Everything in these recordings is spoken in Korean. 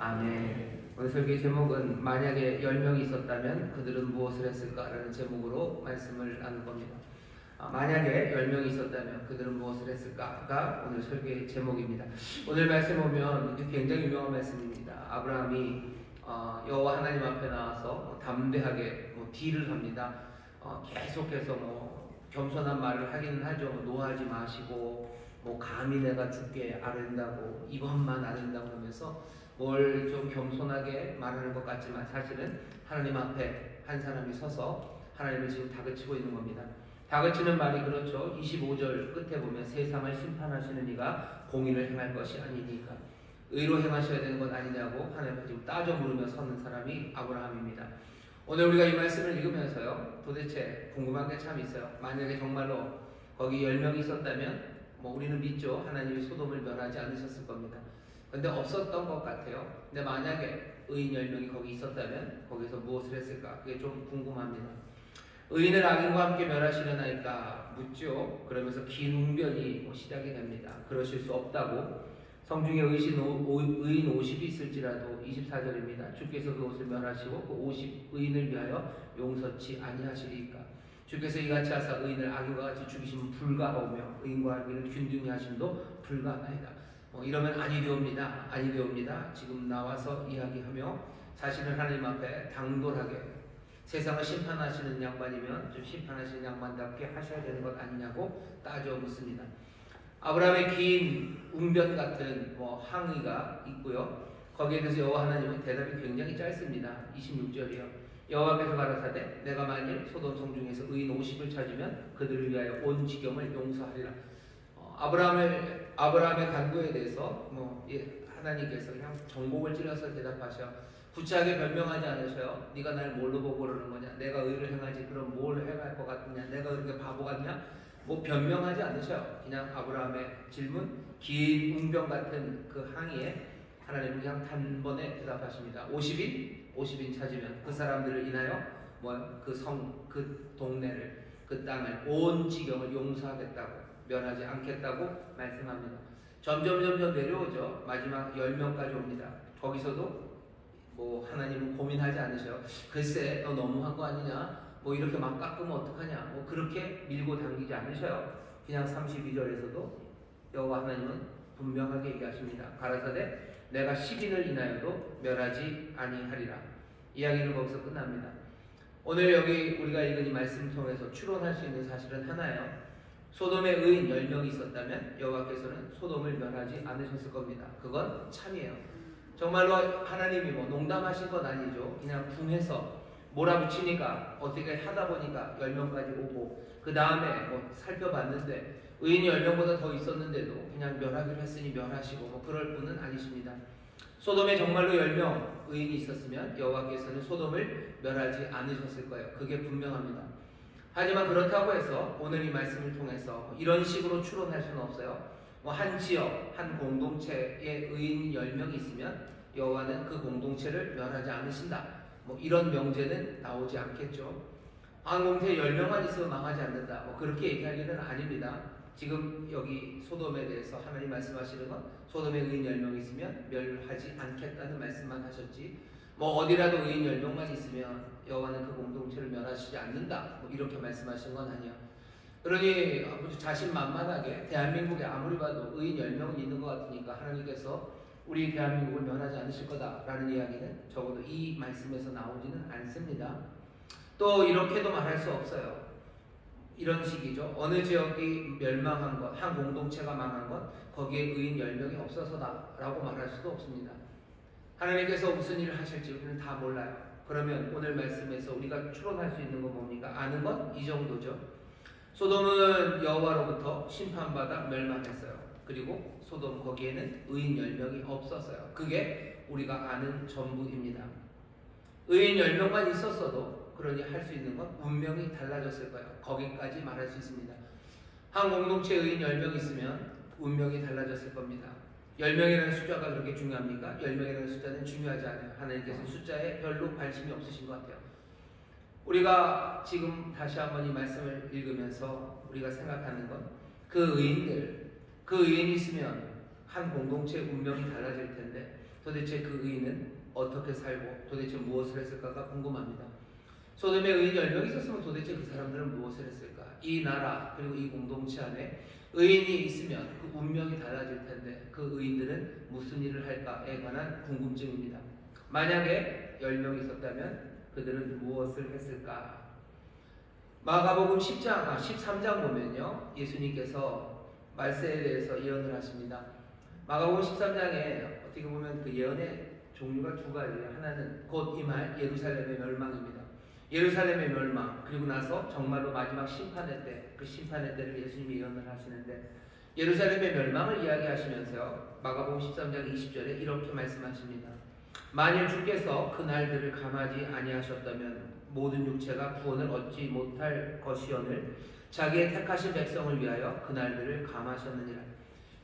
아멘. 오늘 설교의 제목은 만약에 10명이 있었다면 그들은 무엇을 했을까라는 제목으로 말씀을 나눌 겁니다. 만약에 10명이 있었다면 그들은 무엇을 했을까가 오늘 설교의 제목입니다. 오늘 말씀 보면 굉장히 유명한 말씀입니다. 아브라함이 여호와 하나님 앞에 나와서 담대하게 딜을 합니다. 계속해서 겸손한 말을 하기는 하죠. 노하지 마시고 감히 내가 죽게 아른다고 이번만 아른다고 하면서 뭘 좀 겸손하게 말하는 것 같지만 사실은 하나님 앞에 한 사람이 서서 하나님을 지금 다그치고 있는 겁니다. 다그치는 말이 그렇죠. 25절 끝에 보면 세상을 심판하시는 이가 공의를 행할 것이 아니니까 의로 행하셔야 되는 것 아니냐고 하나님께 지금 따져 물으며 서는 사람이 아브라함입니다. 오늘 우리가 이 말씀을 읽으면서요, 도대체 궁금한 게 참 있어요. 만약에 정말로 거기 10명이 있었다면 우리는 믿죠. 하나님이 소돔을 멸하지 않으셨을 겁니다. 근데 없었던 것 같아요. 근데 만약에 의인 10명이 거기 있었다면 거기서 무엇을 했을까? 그게 좀 궁금합니다. 의인을 악인과 함께 멸하시려나이까 묻죠. 그러면서 긴 웅변이 시작이 됩니다. 그러실 수 없다고. 성중에 의인 50이 있을지라도 24절입니다. 주께서 그것을 멸하시고 그 50 의인을 위하여 용서치 아니하시리까. 주께서 이같이 하사 의인을 악인과 같이 죽이시면 불가하오며 의인과 악인을 균등히 하심도 불가하나이다. 이러면 아니 되옵니다. 아니 되옵니다. 지금 나와서 이야기하며 자신을 하나님 앞에 당돌하게 세상을 심판하시는 양반이면 좀 심판하시는 양반답게 하셔야 되는 것 아니냐고 따져 묻습니다. 아브라함의 긴 웅변 같은 항의가 있고요. 거기에 대해서 여호와 하나님은 대답이 굉장히 짧습니다. 26절이요. 여호와께서 가라사대 내가 만일 소돔 성 중에서 의인 50을 찾으면 그들을 위하여 온 지경을 용서하리라. 아브라함의 간구에 대해서 하나님께서 그냥 정곡을 찔러서 대답하셔. 구차하게 변명하지 않으셔요. 네가 날 뭘로 보고 그러는 거냐? 내가 의를 행하지 그럼 뭘 행할 것 같느냐? 내가 그렇게 바보 같냐? 변명하지 않으셔요. 그냥 아브라함의 질문, 긴 웅변 같은 그 항의에 하나님은 그냥 단번에 대답하십니다. 50인 찾으면 그 사람들을 인하여 그 성, 그 동네를, 그 땅을, 온 지경을 용서하겠다고, 멸하지 않겠다고 말씀합니다. 점점 내려오죠. 마지막 10명까지 옵니다. 거기서도 하나님은 고민하지 않으셔요. 글쎄 너 너무한 거 아니냐? 이렇게 막 깎으면 어떡하냐? 그렇게 밀고 당기지 않으셔요. 그냥 32절에서도 여호와 하나님은 분명하게 얘기하십니다. 가라사대 내가 10인을 인하여도 멸하지 아니하리라. 이야기는 거기서 끝납니다. 오늘 여기 우리가 읽은 이 말씀을 통해서 추론할 수 있는 사실은 하나예요. 소돔에 의인 10명이 있었다면 여호와께서는 소돔을 멸하지 않으셨을 겁니다. 그건 참이에요. 정말로 하나님이 농담하신 건 아니죠. 그냥 붕해서 몰아붙이니까 어떻게 하다 보니까 10명까지 오고 그 다음에 살펴봤는데 의인이 10명보다 더 있었는데도 그냥 멸하기로 했으니 멸하시고 그럴 분은 아니십니다. 소돔에 정말로 10명 의인이 있었으면 여호와께서는 소돔을 멸하지 않으셨을 거예요. 그게 분명합니다. 하지만 그렇다고 해서 오늘 이 말씀을 통해서 이런 식으로 추론할 수는 없어요. 한 지역, 한 공동체에 의인 10명이 있으면 여호와는 그 공동체를 멸하지 않으신다. 이런 명제는 나오지 않겠죠. 한 공동체에 10명만 있으면 망하지 않는다. 그렇게 얘기할 일은 아닙니다. 지금 여기 소돔에 대해서 하나님 말씀하시는 건 소돔에 의인 10명 있으면 멸하지 않겠다는 말씀만 하셨지 어디라도 의인 10명만 있으면 여호와는 그 공동체를 멸하시지 않는다. 이렇게 말씀하신 건 아니야. 그러니 아주 자신만만하게 대한민국에 아무리 봐도 의인 10명은 있는 것 같으니까 하나님께서 우리 대한민국을 멸하지 않으실 거다라는 이야기는 적어도 이 말씀에서 나오지는 않습니다. 또 이렇게도 말할 수 없어요. 이런 식이죠. 어느 지역이 멸망한 것, 한 공동체가 망한 것, 거기에 의인 10명이 없어서다라고 말할 수도 없습니다. 하나님께서 무슨 일을 하실지 우리는 다 몰라요. 그러면 오늘 말씀에서 우리가 추론할 수 있는 건 뭡니까? 아는 건 이 정도죠. 소돔은 여호와로부터 심판받아 멸망했어요. 그리고 소돔 거기에는 의인 10명이 없었어요. 그게 우리가 아는 전부입니다. 의인 10명만 있었어도 그러니 할 수 있는 건 운명이 달라졌을 거예요. 거기까지 말할 수 있습니다. 한 공동체에 의인 10명 있으면 운명이 달라졌을 겁니다. 10명이라는 숫자가 그렇게 중요합니까? 10명이라는 숫자는 중요하지 않아요. 하나님께서 숫자에 별로 관심이 없으신 것 같아요. 우리가 지금 다시 한번 이 말씀을 읽으면서 우리가 생각하는 건 그 의인이 있으면 한 공동체의 운명이 달라질 텐데 도대체 그 의인은 어떻게 살고 도대체 무엇을 했을까가 궁금합니다. 소돔에 의인 10명 있었으면 도대체 그 사람들은 무엇을 했을까? 이 나라 그리고 이 공동체 안에 의인이 있으면 그 운명이 달라질 텐데 그 의인들은 무슨 일을 할까에 관한 궁금증입니다. 만약에 10명 있었다면 그들은 무엇을 했을까? 마가복음 13장 보면요, 예수님께서 말세에 대해서 예언을 하십니다. 마가복음 13장에 어떻게 보면 그 예언의 종류가 두 가지예요. 하나는 곧 임할 예루살렘의 멸망입니다. 예루살렘의 멸망, 그리고 나서 정말로 마지막 심판의 때, 그 심판의 때를 예수님이 예언을 하시는데, 예루살렘의 멸망을 이야기하시면서요, 마가복음 13장 20절에 이렇게 말씀하십니다. 만일 주께서 그 날들을 감하지 아니하셨다면 모든 육체가 구원을 얻지 못할 것이오늘 자기의 택하신 백성을 위하여 그 날들을 감하셨느니라.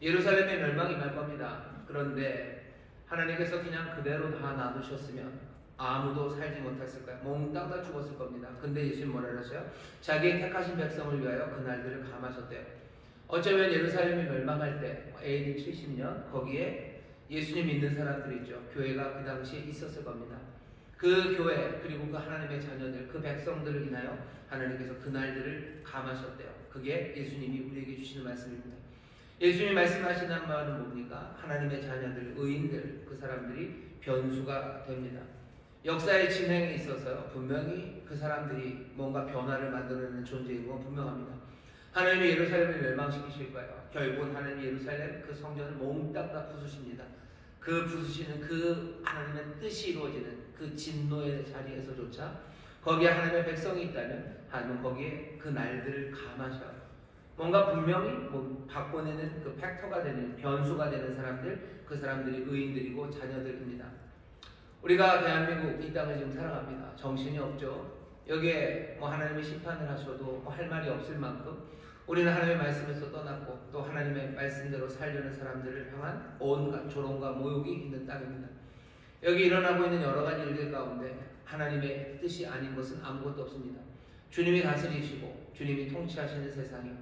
예루살렘의 멸망이 임할 겁니다. 그런데 하나님께서 그냥 그대로 다 놔두셨으면 아무도 살지 못했을까요? 몽땅 다 죽었을 겁니다. 근데 예수님 뭐라 그러세요? 자기의 택하신 백성을 위하여 그 날들을 감하셨대요. 어쩌면 예루살렘이 멸망할 때 AD 70년 거기에 예수님 믿는 사람들이 있죠. 교회가 그 당시에 있었을 겁니다. 그 교회 그리고 그 하나님의 자녀들 그 백성들을 인하여 하나님께서 그 날들을 감하셨대요. 그게 예수님이 우리에게 주시는 말씀입니다. 예수님이 말씀하시는 말은 뭡니까? 하나님의 자녀들, 의인들, 그 사람들이 변수가 됩니다. 역사의 진행에 있어서요, 분명히 그 사람들이 뭔가 변화를 만들어내는 존재인 건 분명합니다. 하나님이 예루살렘을 멸망시키실 거예요. 결국은 하나님이 예루살렘 그 성전을 몽땅 다 부수십니다. 그 부수시는 그 하나님의 뜻이 이루어지는 그 진노의 자리에서조차 거기에 하나님의 백성이 있다면 하나님은 거기에 그 날들을 감하셔요. 뭔가 분명히 바꿔내는 그 팩터가 되는 변수가 되는 사람들, 그 사람들이 의인들이고 자녀들입니다. 우리가 대한민국 이 땅을 지금 살아갑니다. 정신이 없죠. 여기에 하나님이 심판을 하셔도 할 말이 없을 만큼 우리는 하나님의 말씀에서 떠났고 또 하나님의 말씀대로 살려는 사람들을 향한 온갖 조롱과 모욕이 있는 땅입니다. 여기 일어나고 있는 여러 가지 일들 가운데 하나님의 뜻이 아닌 것은 아무것도 없습니다. 주님이 다스리시고 주님이 통치하시는 세상이,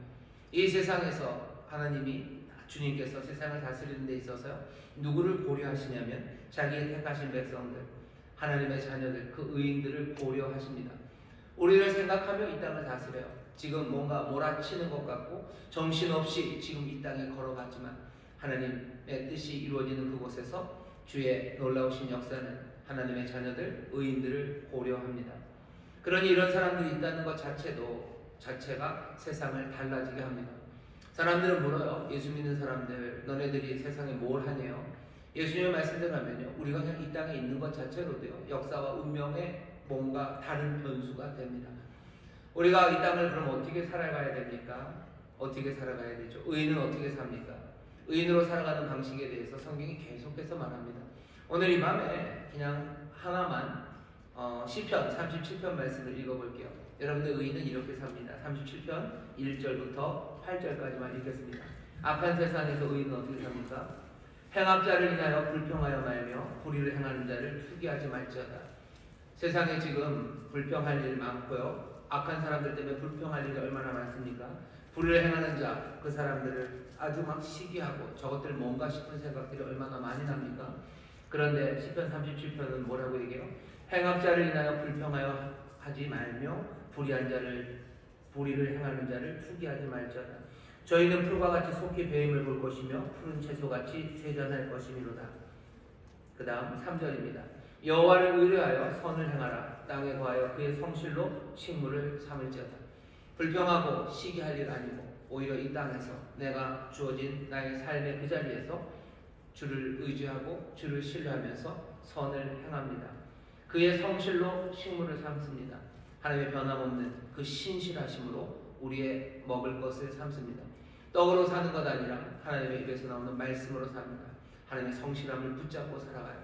이 세상에서 하나님이 주님께서 세상을 다스리는 데 있어서요, 누구를 고려하시냐면 자기의 택하신 백성들, 하나님의 자녀들, 그 의인들을 고려하십니다. 우리를 생각하며 이 땅을 다스려요. 지금 뭔가 몰아치는 것 같고 정신없이 지금 이 땅에 걸어갔지만 하나님의 뜻이 이루어지는 그곳에서 주의 놀라우신 역사는 하나님의 자녀들, 의인들을 고려합니다. 그러니 이런 사람들이 있다는 것 자체가 세상을 달라지게 합니다. 사람들은 물어요. 예수 믿는 사람들, 너네들이 세상에 뭘 하네요? 예수님의 말씀대로 하면요, 우리가 그냥 이 땅에 있는 것 자체로도요, 역사와 운명의 뭔가 다른 변수가 됩니다. 우리가 이 땅을 그럼 어떻게 살아가야 됩니까? 어떻게 살아가야 되죠? 의인은 어떻게 삽니까? 의인으로 살아가는 방식에 대해서 성경이 계속해서 말합니다. 오늘 이 밤에 그냥 하나만 시편 37편 말씀을 읽어볼게요. 여러분들 의인은 이렇게 삽니다. 37편 1절부터 8절까지만 읽겠습니다. 악한 세상에서 의인은 어떻게 삽니까? 행악자를 인하여 불평하여 말며 불의를 행하는 자를 투기하지 말지어다. 세상에 지금 불평할 일 많고요, 악한 사람들 때문에 불평할 일이 얼마나 많습니까? 불의를 행하는 자, 그 사람들을 아주 막 시기하고 저것들 뭔가 싶은 생각들이 얼마나 많이 납니까? 그런데 시편 37편은 뭐라고 얘기해요? 행악자를 인하여 불평하여 하지 말며 불의를 행하는 자를 투기하지 말지어다. 저희는 풀과 같이 속히 배임을 볼 것이며 푸른 채소같이 쇠잔할 것이미로다. 그 다음 3절입니다. 여호와를 의뢰하여 선을 행하라. 땅에 거하여 그의 성실로 식물을 삼을지어다. 불평하고 시기할 일 아니고 오히려 이 땅에서 내가 주어진 나의 삶의 그 자리에서 주를 의지하고 주를 신뢰하면서 선을 행합니다. 그의 성실로 식물을 삼습니다. 하나님의 변함없는 그 신실하심으로 우리의 먹을 것을 삼습니다. 떡으로 사는 것 아니라 하나님의 입에서 나오는 말씀으로 삽니다. 하나님의 성실함을 붙잡고 살아가요.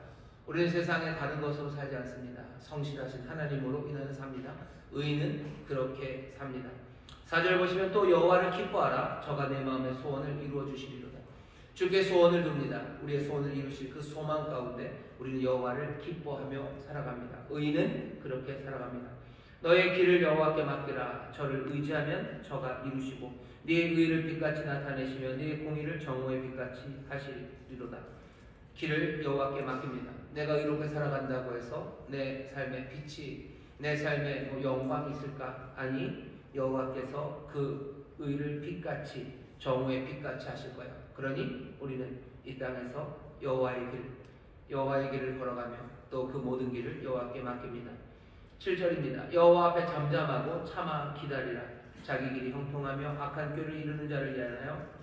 우리는 세상에 다른 것으로 살지 않습니다. 성실하신 하나님으로 인하여 삽니다. 의인은 그렇게 삽니다. 4절 보시면 또 여호와를 기뻐하라. 저가 내 마음의 소원을 이루어 주시리로다. 주께 소원을 둡니다. 우리의 소원을 이루실 그 소망 가운데 우리는 여호와를 기뻐하며 살아갑니다. 의인은 그렇게 살아갑니다. 너의 길을 여호와께 맡기라. 저를 의지하면 저가 이루시고 네 의를 빛같이 나타내시며 네 공의를 정오의 빛같이 하시리로다. 길을 여호와께 맡깁니다. 내가 이렇게 살아간다고 해서 내 삶의 빛이 내 삶에 뭐 영광이 있을까? 아니, 여호와께서 그 의를 빛같이 정오의 빛같이 하실 거야. 그러니 우리는 이 땅에서 여호와의 길을 걸어가며 또 그 모든 길을 여호와께 맡깁니다. 7절입니다. 여호와 앞에 잠잠하고 참아 기다리라. 자기 길이 형통하며 악한 꾀를 이루는 자를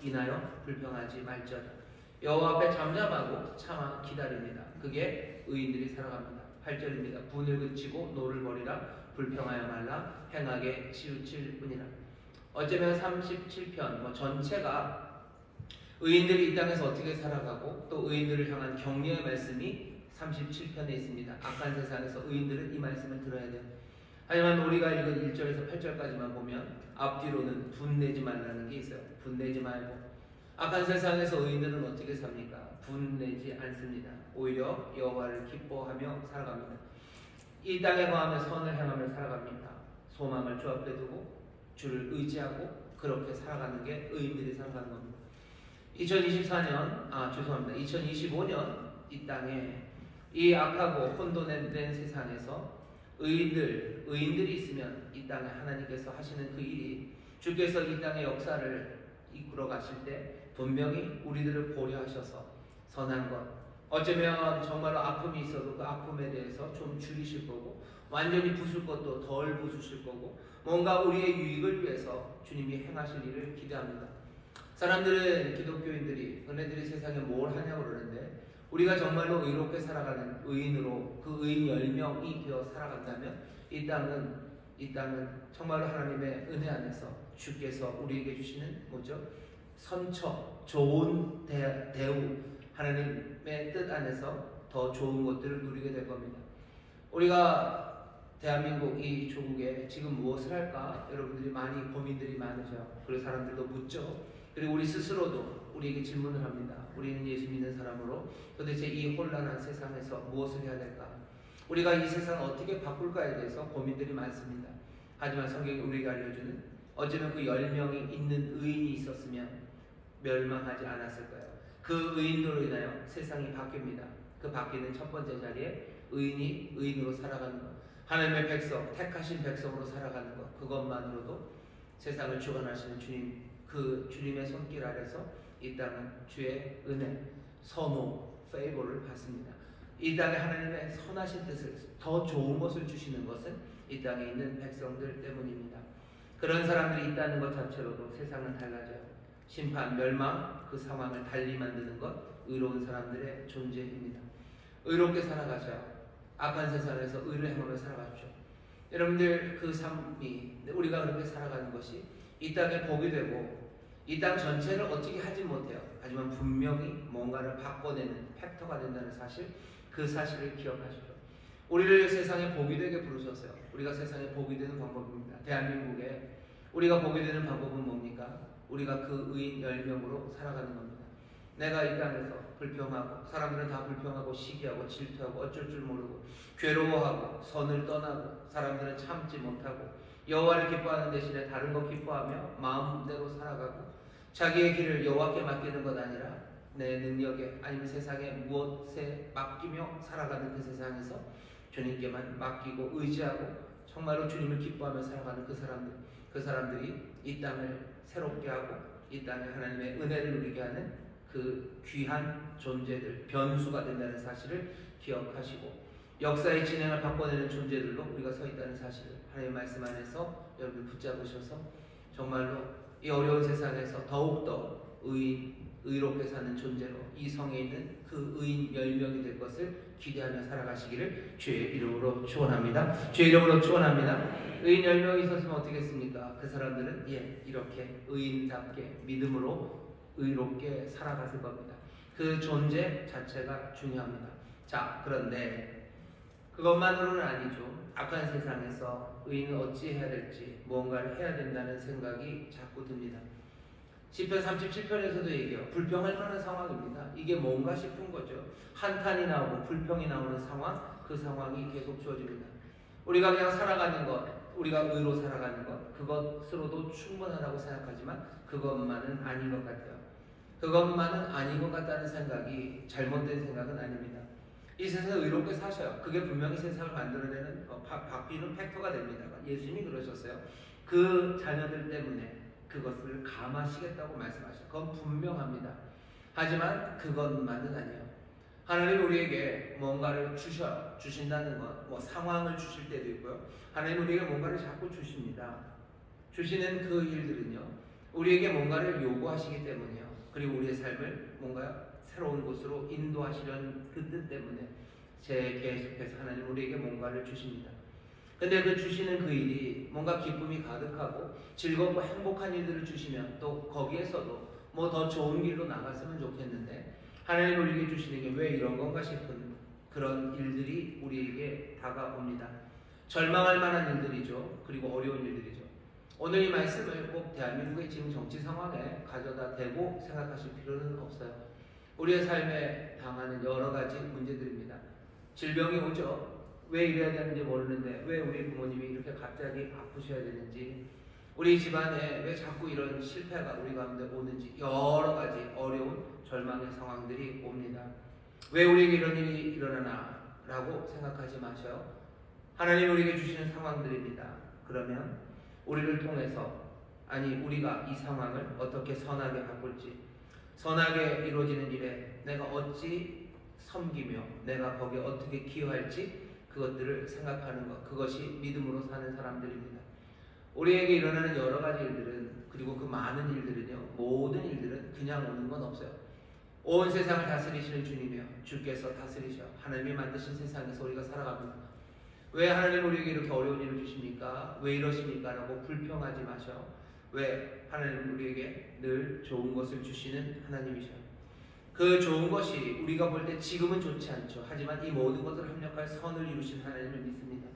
인하여 불평하지 말지어다. 여호와 앞에 잠잠하고 참아 기다립니다. 그게 의인들이 살아갑니다. 8절입니다. 분을 그치고 노를 버리라. 불평하여 말라. 행하게 치우칠 뿐이라. 어쩌면 37편 전체가 의인들이 이 땅에서 어떻게 살아가고 또 의인들을 향한 격려의 말씀이 37편에 있습니다. 악한 세상에서 의인들은 이 말씀을 들어야 돼요. 하지만 우리가 읽은 1절에서 8절까지만 보면 앞뒤로는 분내지 말라는 게 있어요. 분내지 말고. 악한 세상에서 의인들은 어떻게 삽니까? 분내지 않습니다. 오히려 여호와를 기뻐하며 살아갑니다. 이 땅에 거하며 선을 행하며 살아갑니다. 소망을 주 앞에 두고 주를 의지하고 그렇게 살아가는 게 의인들이 살아가는 겁니다. 2025년 이 땅에 이 악하고 혼돈된 세상에서 의인들이 있으면 이 땅에 하나님께서 하시는 그 일이 주께서 이 땅의 역사를 이끌어 가실 때 분명히 우리들을 고려하셔서 선한 것, 어쩌면 정말로 아픔이 있어도 그 아픔에 대해서 좀 줄이실 거고 완전히 부술 것도 덜 부수실 거고 뭔가 우리의 유익을 위해서 주님이 행하실 일을 기대합니다. 사람들은 기독교인들이 너네들이 세상에 뭘 하냐고 그러는데 우리가 정말로 의롭게 살아가는 의인으로 그 의인 10명이 되어 살아간다면 이 땅은 정말로 하나님의 은혜 안에서 주께서 우리에게 주시는 선처, 좋은 대우, 하나님의 뜻 안에서 더 좋은 것들을 누리게 될 겁니다. 우리가 대한민국 이 조국에 지금 무엇을 할까? 여러분들이 많이 고민들이 많으죠. 그리고 사람들도 묻죠. 그리고 우리 스스로도 우리에게 질문을 합니다. 우리는 예수 믿는 사람으로 도대체 이 혼란한 세상에서 무엇을 해야 될까? 우리가 이 세상을 어떻게 바꿀까에 대해서 고민들이 많습니다. 하지만 성경이 우리에게 알려주는 어쩌면 그 10명이 있는 의인이 있었으면 멸망하지 않았을 거예요. 그 의인으로 인하여 세상이 바뀝니다. 그 바뀌는 첫 번째 자리에 의인이 의인으로 살아가는 것, 하나님의 백성, 택하신 백성으로 살아가는 것, 그것만으로도 세상을 주관하시는 주님, 그 주님의 손길 아래서 이 땅은 주의 은혜, 선호, 페이버를 받습니다. 이 땅에 하나님의 선하신 뜻을 더 좋은 것을 주시는 것은 이 땅에 있는 백성들 때문입니다. 그런 사람들이 있다는 것 자체로도 세상은 달라져요. 심판, 멸망, 그 상황을 달리 만드는 것, 의로운 사람들의 존재입니다. 의롭게 살아가셔요. 악한 세상에서 의를 행하며 살아가십시오. 여러분들 그 삶이 우리가 그렇게 살아가는 것이 이 땅에 복이 되고 이 땅 전체를 어떻게 하지 못해요. 하지만 분명히 뭔가를 바꿔내는 팩터가 된다는 사실, 그 사실을 기억하십시오. 우리를 세상에 복이 되게 부르셨어요. 우리가 세상에 복이 되는 방법입니다. 대한민국에 우리가 복이 되는 방법은 뭡니까? 우리가 그 의인 10명으로 살아가는 겁니다. 내가 이 땅에서 불평하고 사람들은 다 불평하고 시기하고 질투하고 어쩔 줄 모르고 괴로워하고 선을 떠나고 사람들은 참지 못하고 여호와를 기뻐하는 대신에 다른 거 기뻐하며 마음대로 살아가고 자기의 길을 여호와께 맡기는 것 아니라 내 능력에 아니면 세상에 무엇에 맡기며 살아가는 그 세상에서 주님께만 맡기고 의지하고 정말로 주님을 기뻐하며 살아가는 그 사람들이 이 땅을 새롭게 하고 이 땅에 하나님의 은혜를 누리게 하는 그 귀한 존재들, 변수가 된다는 사실을 기억하시고 역사의 진행을 바꿔내는 존재들로 우리가 서 있다는 사실을 하나님의 말씀 안에서 여러분 붙잡으셔서 정말로 이 어려운 세상에서 더욱더 의롭게 사는 존재로 이 성에 있는 그 의인 10명이 될 것을 기대하며 살아가시기를 주의 이름으로 축원합니다. 주의 이름으로 축원합니다. 의인 10명이 있었으면 어떻겠습니까? 그 사람들은 이렇게 의인답게 믿음으로 의롭게 살아갔을 겁니다. 그 존재 자체가 중요합니다. 자, 그런데 그것만으로는 아니죠. 악한 세상에서 의인은 어찌 해야 될지 무언가를 해야 된다는 생각이 자꾸 듭니다. 시편 37편에서도 얘기해요. 불평할 만한 상황입니다. 이게 뭔가 싶은 거죠. 한탄이 나오고 불평이 나오는 상황, 그 상황이 계속 주어집니다. 우리가 그냥 살아가는 것, 우리가 의로 살아가는 것, 그것으로도 충분하다고 생각하지만 그것만은 아닌 것 같아요. 그것만은 아닌 것 같다는 생각이 잘못된 생각은 아닙니다. 이 세상에 의롭게 사셔요. 그게 분명히 세상을 만들어내는 바뀌는 팩터가 됩니다. 예수님이 그러셨어요. 그 자녀들 때문에 그것을 감하시겠다고 말씀하셨어요. 그건 분명합니다. 하지만 그것만은 아니에요. 하나님 우리에게 뭔가를 주신다는 것, 뭐 상황을 주실 때도 있고요. 하나님 우리에게 뭔가를 자꾸 주십니다. 주시는 그 일들은요, 우리에게 뭔가를 요구하시기 때문이에요. 그리고 우리의 삶을 뭔가 새로운 곳으로 인도하시려는 그 뜻 때문에 계속해서 하나님 우리에게 뭔가를 주십니다. 근데 그 주시는 그 일이 뭔가 기쁨이 가득하고 즐겁고 행복한 일들을 주시면 또 거기에서도 뭐 더 좋은 길로 나갔으면 좋겠는데 하나님 우리에게 주시는 게 왜 이런 건가 싶은 그런 일들이 우리에게 다가옵니다. 절망할 만한 일들이죠. 그리고 어려운 일들이죠. 오늘 이 말씀을 꼭 대한민국의 지금 정치 상황에 가져다 대고 생각하실 필요는 없어요. 우리의 삶에 당하는 여러 가지 문제들입니다. 질병이 오죠. 왜 이래야 되는지 모르는데 왜 우리 부모님이 이렇게 갑자기 아프셔야 되는지, 우리 집안에 왜 자꾸 이런 실패가 우리 가운데 오는지, 여러 가지 어려운 절망의 상황들이 옵니다. 왜 우리에게 이런 일이 일어나나 라고 생각하지 마셔요. 하나님 우리에게 주시는 상황들입니다. 그러면 우리를 통해서, 아니 우리가 이 상황을 어떻게 선하게 바꿀지, 선하게 이루어지는 일에 내가 어찌 섬기며 내가 거기에 어떻게 기여할지 그것들을 생각하는 것, 그것이 믿음으로 사는 사람들입니다. 우리에게 일어나는 여러 가지 일들은, 그리고 그 많은 일들은요, 모든 일들은 그냥 오는 건 없어요. 온 세상을 다스리시는 주님이요, 주께서 다스리셔 하나님이 만드신 세상에서 우리가 살아갑니다. 왜 하나님 우리에게 이렇게 어려운 일을 주십니까? 왜 이러십니까? 라고 불평하지 마셔. 왜 하나님 우리에게 늘 좋은 것을 주시는 하나님이셔. 그 좋은 것이 우리가 볼 때 지금은 좋지 않죠. 하지만 이 모든 것을 합력할 선을 이루신 하나님을 믿습니다.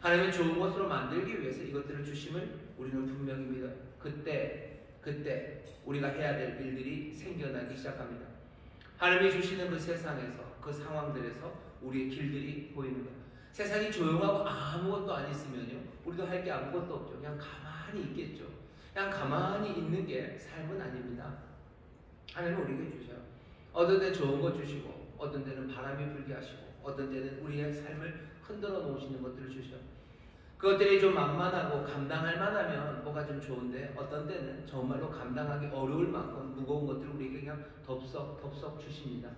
하나님은 좋은 것으로 만들기 위해서 이것들을 주심을 우리는 분명히 믿어요. 그때 우리가 해야 될 일들이 생겨나기 시작합니다. 하나님이 주시는 그 세상에서, 그 상황들에서 우리의 길들이 보이는 거예요. 세상이 조용하고 아무것도 안 있으면요, 우리도 할 게 아무것도 없죠. 그냥 가만히 있겠죠. 그냥 가만히 있는 게 삶은 아닙니다. 하나님은 우리에게 주셔요. 어떤 때는 좋은 것 주시고, 어떤 때는 바람이 불게 하시고, 어떤 때는 우리의 삶을 흔들어 놓으시는 것들을 주셔요. 그것들이 좀 만만하고 감당할 만하면 뭐가 좀 좋은데, 어떤 때는 정말로 감당하기 어려울 만큼 무거운 것들을 우리에게 그냥 덥석 주십니다.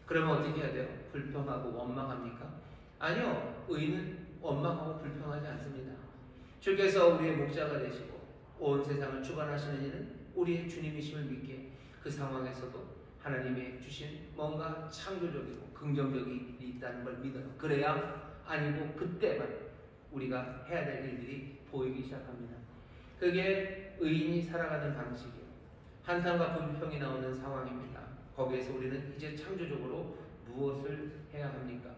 그러면 어떻게 해야 돼요? 불평하고 원망합니까? 아니요. 의인은 원망하고 불평하지 않습니다. 주께서 우리의 목자가 되시고 온 세상을 주관하시는 이는 우리의 주님이심을 믿기에 그 상황에서도 하나님의 주신 뭔가 창조적이고 긍정적이 있다는 걸 믿어요. 그래야 아니고 그때만 우리가 해야 될 일들이 보이기 시작합니다. 그게 의인이 살아가는 방식이에요. 한탄과 불평이 나오는 상황입니다. 거기에서 우리는 이제 창조적으로 무엇을 해야 합니까?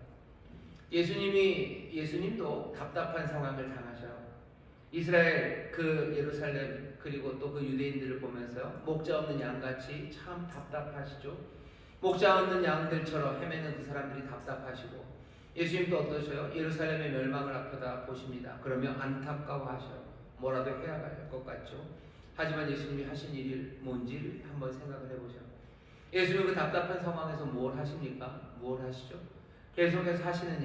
예수님도 답답한 상황을 당하셔요. 이스라엘 그 예루살렘 그리고 또 그 유대인들을 보면서요, 목자 없는 양같이 참 답답하시죠. 목자 없는 양들처럼 헤매는 그 사람들이 답답하시고, 예수님도 어떠셔요? 예루살렘의 멸망을 앞에다 보십니다. 그러면 안타까워하셔요. 뭐라도 해야 할 것 같죠. 하지만 예수님이 하신 일이 뭔지 한번 생각을 해보세요. 예수님은 그 답답한 상황에서 뭘 하십니까? 뭘 하시죠? 계속해서 하시는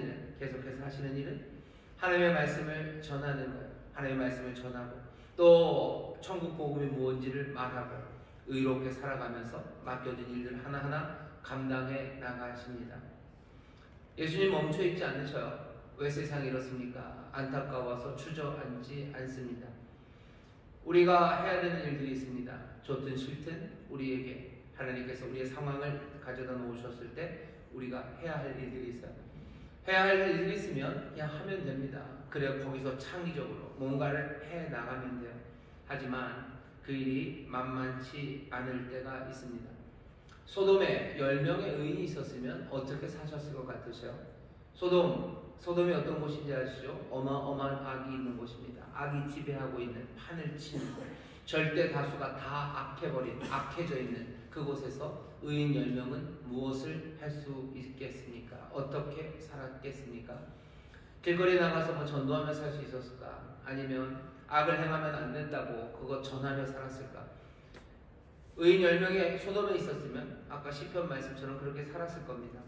일은 하나님의 말씀을 전하는 거예요. 하나님의 말씀을 전하고, 또 천국 복음이 무엇인지를 말하고, 의롭게 살아가면서 맡겨진 일들 하나하나 감당해 나가십니다. 예수님 멈춰있지 않으셔요. 왜 세상이 이렇습니까? 안타까워서 주저앉지 않습니다. 우리가 해야 되는 일들이 있습니다. 좋든 싫든 우리에게 하나님께서 우리의 상황을 가져다 놓으셨을 때 우리가 해야 할 일들이 있어요. 해야 할 일들이 있으면 그냥 하면 됩니다. 그래야 거기서 창의적으로 뭔가를 해 나가면 돼요. 하지만 그 일이 만만치 않을 때가 있습니다. 소돔에 10명의 의인이 있었으면 어떻게 사셨을 것 같으세요? 소돔이 어떤 곳인지 아시죠? 어마어마한 악이 있는 곳입니다. 악이 지배하고 있는, 판을 치는 곳, 절대 다수가 다 악해져 있는 그곳에서 의인 10명은 무엇을 할 수 있겠습니까? 어떻게 살았겠습니까? 길거리에 나가서 뭐 전도하며 살 수 있었을까? 아니면 악을 행하면 안 된다고 그거 전하며 살았을까? 의인 10명이 소돔에 있었으면 아까 시편 말씀처럼 그렇게 살았을 겁니다.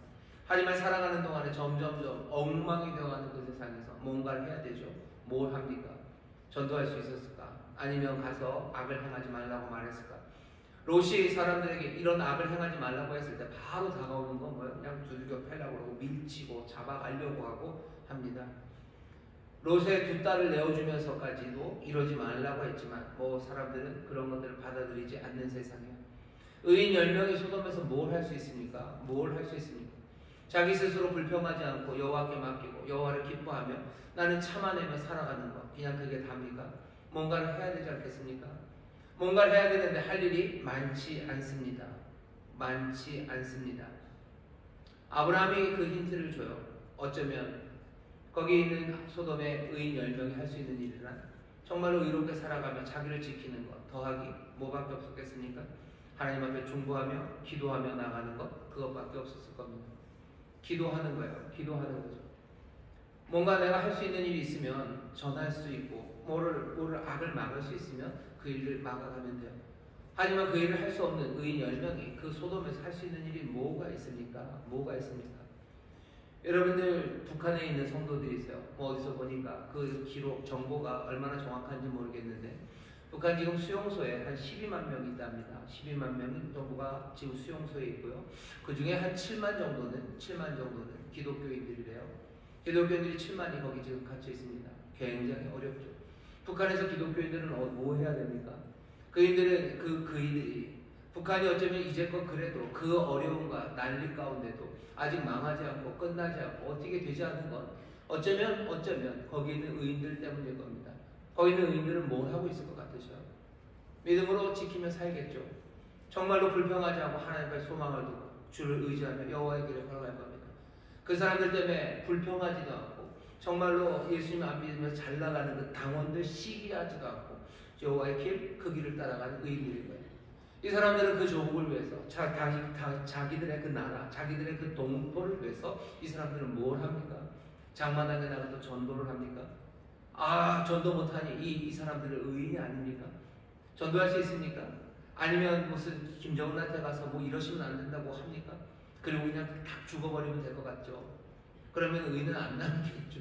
하지만 살아가는 동안에 점점점 엉망이 되어가는 그 세상에서 뭔가를 해야 되죠. 뭘 합니까? 전도할 수 있었을까? 아니면 가서 악을 행하지 말라고 말했을까? 롯이 사람들에게 이런 악을 행하지 말라고 했을 때 바로 다가오는 건 뭐예요? 그냥 두들겨 패려고 하고 밀치고 잡아가려고 하고 합니다. 롯의 두 딸을 내어주면서까지도 이러지 말라고 했지만 사람들은 그런 것들을 받아들이지 않는 세상이에요. 의인 10명이 소돔에서 뭘 할 수 있습니까? 뭘 할 수 있습니까? 자기 스스로 불평하지 않고 여호와께 맡기고 여호와를 기뻐하며 나는 참아내며 살아가는 것, 그냥 그게 답니까? 뭔가를 해야 되지 않겠습니까? 뭔가를 해야 되는데 할 일이 많지 않습니다. 많지 않습니다. 아브라함이 그 힌트를 줘요. 어쩌면 거기 있는 소돔의 의인 10명이 할 수 있는 일이란 정말로 의롭게 살아가며 자기를 지키는 것 더하기 뭐밖에 없었겠습니까? 하나님 앞에 중보하며 기도하며 나가는 것, 그것밖에 없었을 겁니다. 기도하는 거예요. 기도하는 거죠. 뭔가 내가 할 수 있는 일이 있으면 전할 수 있고 뭐를 악을 막을 수 있으면 그 일을 막아가면 돼요. 하지만 그 일을 할 수 없는 의인 10명이 그 소돔에서 할 수 있는 일이 뭐가 있습니까? 뭐가 있습니까? 여러분들 북한에 있는 성도들이 있어요. 어디서 보니까 그 기록 정보가 얼마나 정확한지 모르겠는데 북한 지금 수용소에 한 12만 명이 있답니다. 12만 명 정도가 지금 수용소에 있고요. 그 중에 한 7만 정도는 기독교인들이래요. 기독교인들이 7만이 거기 지금 갇혀 있습니다. 굉장히 어렵죠. 북한에서 기독교인들은 뭐 해야 됩니까? 그이들이 북한이 어쩌면 이제껏 그래도 그 어려움과 난리 가운데도 아직 망하지 않고 끝나지 않고 어떻게 되지 않는 건 어쩌면 거기 있는 의인들 때문일 겁니다. 거기 있는 의인들은 뭘 하고 있을 것 같으셔요? 믿음으로 지키며 살겠죠. 정말로 불평하지 않고 하나님 앞에 소망을 두고 주를 의지하며 여호와의 길을 걸어갈 겁니다. 그 사람들 때문에 불평하지도 않고 정말로 예수님 안 믿으면서 잘 나가는 그 당원들 시기하지도 않고 여호와의 길, 그 길을 따라가는 의인들일 거예요. 이 사람들은 그 조국을 위해서 자기들의 그 나라, 자기들의 그 동포를 위해서 이 사람들은 뭘 합니까? 장마당에 나가서 전도를 합니까? 전도 못하니 이 사람들은 의인이 아닙니까? 전도할 수 있습니까? 아니면 무슨 김정은한테 가서 뭐 이러시면 안 된다고 합니까? 그리고 그냥 딱 죽어버리면 될 것 같죠. 그러면 의인은 안 남겠죠.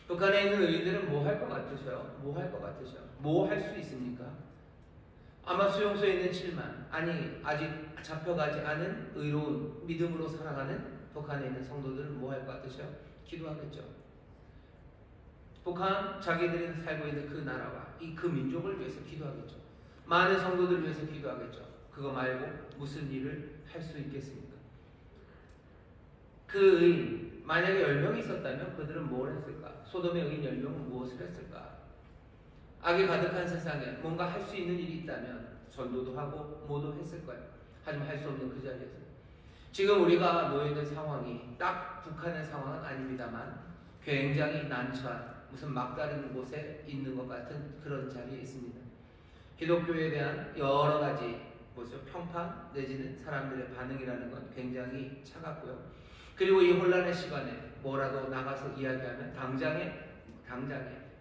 북한에 있는 의인들은 뭐 할 것 같으셔요? 뭐 할 것 같으셔요? 뭐 할 수 있습니까? 아마 수용소에 있는 7만, 아니 아직 잡혀가지 않은 의로운 믿음으로 살아가는 북한에 있는 성도들은 뭐 할 것 같으셔요? 기도하겠죠. 북한 자기들이 살고 있는 그 나라와 그 민족을 위해서 기도하겠죠. 많은 성도들을 위해서 기도하겠죠. 그거 말고 무슨 일을 할 수 있겠습니까? 그 의인 만약에 10명이 있었다면 그들은 뭘 했을까? 소돔의 의인 10명은 무엇을 했을까? 악이 가득한 세상에 뭔가 할 수 있는 일이 있다면 전도도 하고 뭐도 했을 거예요. 하지만 할 수 없는 그 자리에서 지금 우리가 놓여있는 상황이 딱 북한의 상황은 아닙니다만 굉장히 난처한 무슨 막다른 곳에 있는 것 같은 그런 자리에 있습니다. 기독교에 대한 여러 가지 평판 내지는 사람들의 반응이라는 건 굉장히 차갑고요. 그리고 이 혼란의 시간에 뭐라도 나가서 이야기하면 당장에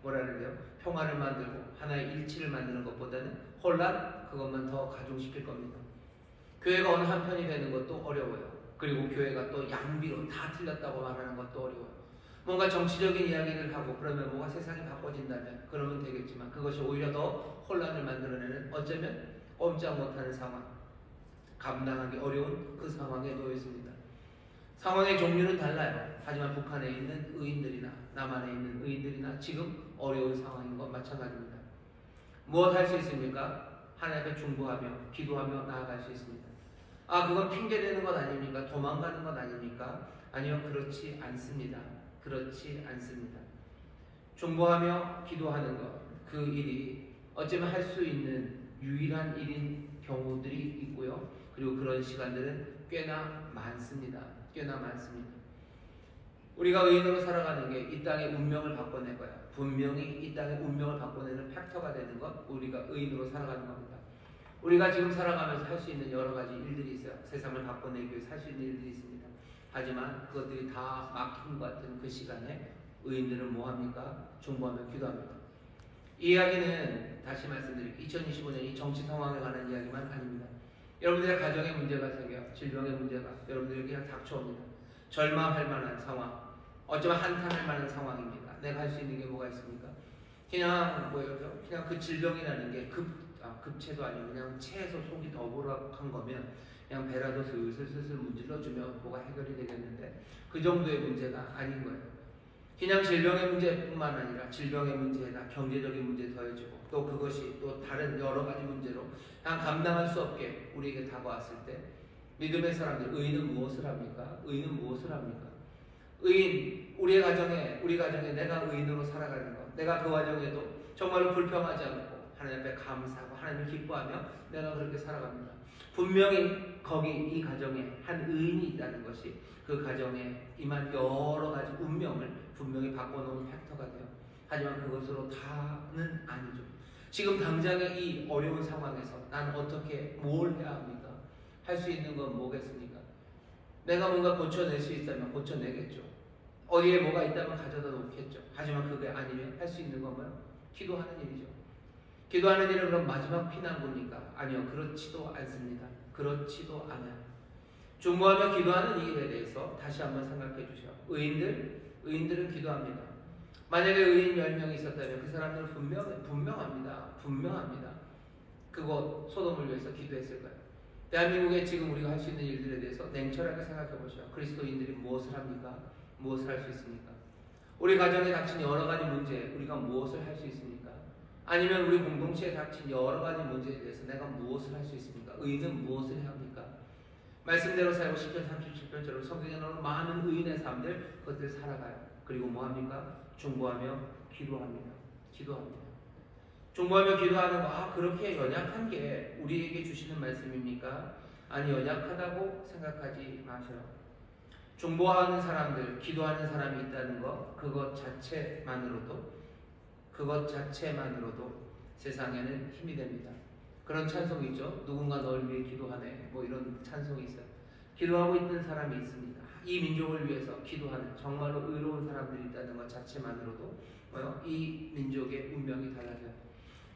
뭐라 그래요? 평화를 만들고 하나의 일치를 만드는 것보다는 혼란, 그것만 더 가중시킬 겁니다. 교회가 어느 한편이 되는 것도 어려워요. 그리고 교회가 또 양비로 다 틀렸다고 말하는 것도 어려워요. 뭔가 정치적인 이야기를 하고 그러면 뭐가 세상이 바꿔진다면 그러면 되겠지만 그것이 오히려 더 혼란을 만들어내는 어쩌면 꼼짝 못하는 상황, 감당하기 어려운 그 상황에 놓여 있습니다. 상황의 종류는 달라요. 하지만 북한에 있는 의인들이나 남한에 있는 의인들이나 지금 어려운 상황인 것 마찬가지입니다. 무엇 할 수 있습니까? 하나님 앞에 중보하며 기도하며 나아갈 수 있습니다. 그건 핑계대는 것 아닙니까? 도망가는 것 아닙니까? 아니요, 그렇지 않습니다. 그렇지 않습니다. 중보하며 기도하는 것, 그 일이 어쩌면 할 수 있는 유일한 일인 경우들이 있고요. 그리고 그런 시간들은 꽤나 많습니다. 우리가 의인으로 살아가는 게 이 땅의 운명을 바꿔낼 거야. 분명히 이 땅의 운명을 바꿔내는 팩터가 되는 것, 우리가 의인으로 살아가는 겁니다. 우리가 지금 살아가면서 할 수 있는 여러 가지 일들이 있어요. 세상을 바꿔내기 위해서 할 수 있는 일들이 있습니다. 하지만 그것들이 다 막힌 것 같은 그 시간에 의인들은 뭐합니까? 중보하며 기도합니다. 이 이야기는 다시 말씀드릴게요. 2025년이 정치 상황에 관한 이야기만 아닙니다. 여러분들의 가정에 문제가 생겨 질병의 문제가 여러분들에게 그냥 닥쳐옵니다. 절망할 만한 상황, 어쩌면 한탄할 만한 상황입니다. 내가 할 수 있는 게 뭐가 있습니까? 그냥 뭐예요? 그냥 그 질병이라는 게 급체도 아니고 그냥 체에서 속이 더부룩한 거면 그냥 배라도 슬슬 문질러주면 뭐가 해결이 되겠는데 그 정도의 문제가 아닌 거예요. 그냥 질병의 문제뿐만 아니라 질병의 문제에다 경제적인 문제 더해지고 또 그것이 또 다른 여러 가지 문제로 그냥 감당할 수 없게 우리에게 다가왔을 때 믿음의 사람들, 의인은 무엇을 합니까? 의인은 무엇을 합니까? 의인, 우리 가정에 내가 의인으로 살아가는 것, 내가 그 과정에도 정말로 불평하지 않고 하나님 앞에 감사하고 하나님을 기뻐하며 내가 그렇게 살아갑니다. 분명히 거기 이 가정에 한 의인이 있다는 것이 그 가정에 임한 여러 가지 운명을 분명히 바꿔놓은 팩터가 돼요. 하지만 그것으로 다는 아니죠. 지금 당장의 이 어려운 상황에서 나는 어떻게 뭘 해야 합니까? 할 수 있는 건 뭐겠습니까? 내가 뭔가 고쳐낼 수 있다면 고쳐내겠죠. 어디에 뭐가 있다면 가져다 놓겠죠. 하지만 그게 아니면 할 수 있는 건 뭐요? 기도하는 일이죠. 기도하는 일은 그럼 마지막 피난구입니까? 아니요. 그렇지도 않습니다. 그렇지도 않아요. 중보하며 기도하는 일에 대해서 다시 한번 생각해 주세요. 의인들은 기도합니다. 만약에 의인 10명이 있었다면 그 사람들은 분명합니다. 그곳 소돔을 위해서 기도했을 거예요. 대한민국에 지금 우리가 할 수 있는 일들에 대해서 냉철하게 생각해 보시죠. 그리스도인들이 무엇을 합니까? 무엇을 할 수 있습니까? 우리 가정에 닥친 여러 가지 문제, 우리가 무엇을 할 수 있습니까? 아니면 우리 공동체에 닥친 여러 가지 문제에 대해서 내가 무엇을 할 수 있습니까? 의인은 무엇을 해야 합니까? 말씀대로 살고 10편 37편처럼 성경에 나오는 많은 의인의 삶들 그것들 살아가요. 그리고 뭐합니까? 중보하며 기도합니다. 중보하며 기도하는 거, 그렇게 연약한 게 우리에게 주시는 말씀입니까? 아니, 연약하다고 생각하지 마세요. 중보하는 사람들, 기도하는 사람이 있다는 것, 그것 자체만으로도 세상에는 힘이 됩니다. 그런 찬송이 있죠. 누군가 널 위해 기도하네. 뭐 이런 찬송이 있어요. 기도하고 있는 사람이 있습니다. 이 민족을 위해서 기도하는 정말로 의로운 사람들이 있다는 것 자체만으로도 이 민족의 운명이 달라져요.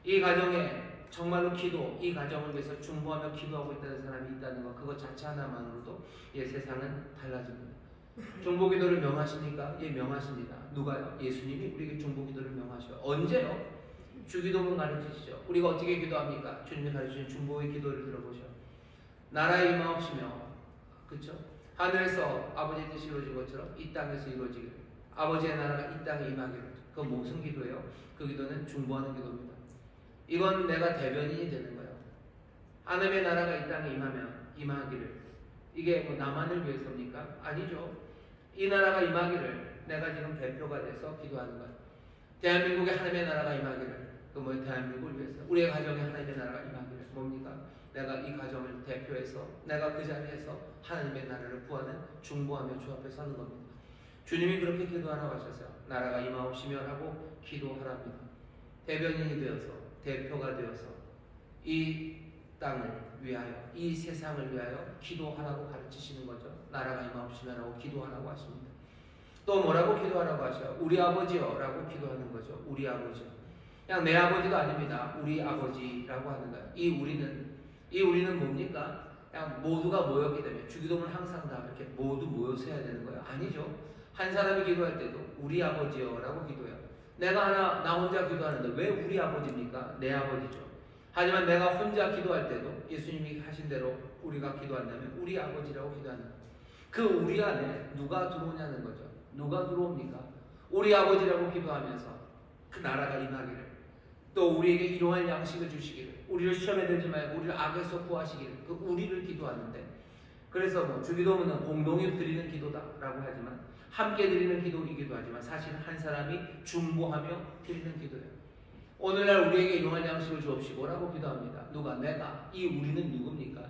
이 가정에 정말로 이 가정을 위해서 중보하며 기도하고 있다는 사람이 있다는 것, 그것 자체 하나만으로도 세상은 달라집니다. 중보기도를 명하십니까? 예, 명하십니다. 누가요? 예수님이 우리에게 중보기도를 명하셔요. 언제요? 주기도문 가르치시죠. 우리가 어떻게 기도합니까? 주님이 가르치신 중보의 기도를 들어보셔. 나라의 임하옵시며, 그렇죠? 하늘에서 아버지의 뜻이 이루어진 것처럼 이 땅에서 이루어지기를. 아버지의 나라가 이 땅에 임하기를. 그건 무슨 기도예요? 그 기도는 중보하는 기도입니다. 이건 내가 대변인이 되는 거예요. 하나님의 나라가 이 땅에 임하기를. 이게 뭐 나만을 위해서입니까? 아니죠. 이 나라가 임하기를 내가 지금 대표가 돼서 기도하는 거예요. 대한민국에 하나님의 나라가 임하기를. 그 뭐예요? 대한민국을 위해서. 우리의 가정에 하나님의 나라가 임하기를. 뭡니까? 내가 이 가정을 대표해서 내가 그 자리에서 하나님의 나라를 구하는 중보하며 주 앞에 서는 겁니다. 주님이 그렇게 기도하라고 하셨어요. 나라가 임하옵시며라고 기도하랍니다. 대변인이 되어서 대표가 되어서 이 땅을 위하여 이 세상을 위하여 기도하라고 가르치시는 거죠. 나라가 임하옵시며라고 기도하라고 하십니다. 또 뭐라고 기도하라고 하셔요? 우리 아버지요 라고 기도하는 거죠. 우리 아버지요. 그냥 내 아버지도 아닙니다. 우리 아버지라고 하는 거예요. 이 우리는 뭡니까? 그냥 모두가 모였기 때문에 주기도문 항상 다 이렇게 모두 모여서 해야 되는 거예요. 아니죠. 한 사람이 기도할 때도 우리 아버지요 라고 기도해요. 나 혼자 기도하는데 왜 우리 아버지입니까? 내 아버지죠. 하지만 내가 혼자 기도할 때도 예수님이 하신 대로 우리가 기도한다면 우리 아버지라고 기도하는 거예요. 그 우리 안에 누가 들어오냐는 거죠. 누가 들어옵니까? 우리 아버지라고 기도하면서 그 나라가 임하기를, 또 우리에게 일용할 양식을 주시기를, 우리를 시험에 들지 말고 우리를 악에서 구하시기를, 그 우리를 기도하는데, 그래서 뭐 주기도문은 공동히 드리는 기도다라고 하지만 함께 드리는 기도이기도 하지만 사실은 한 사람이 중보하며 드리는 기도예요. 오늘날 우리에게 일용할 양식을 주옵시고라고 기도합니다. 누가? 내가. 이 우리는 누굽니까?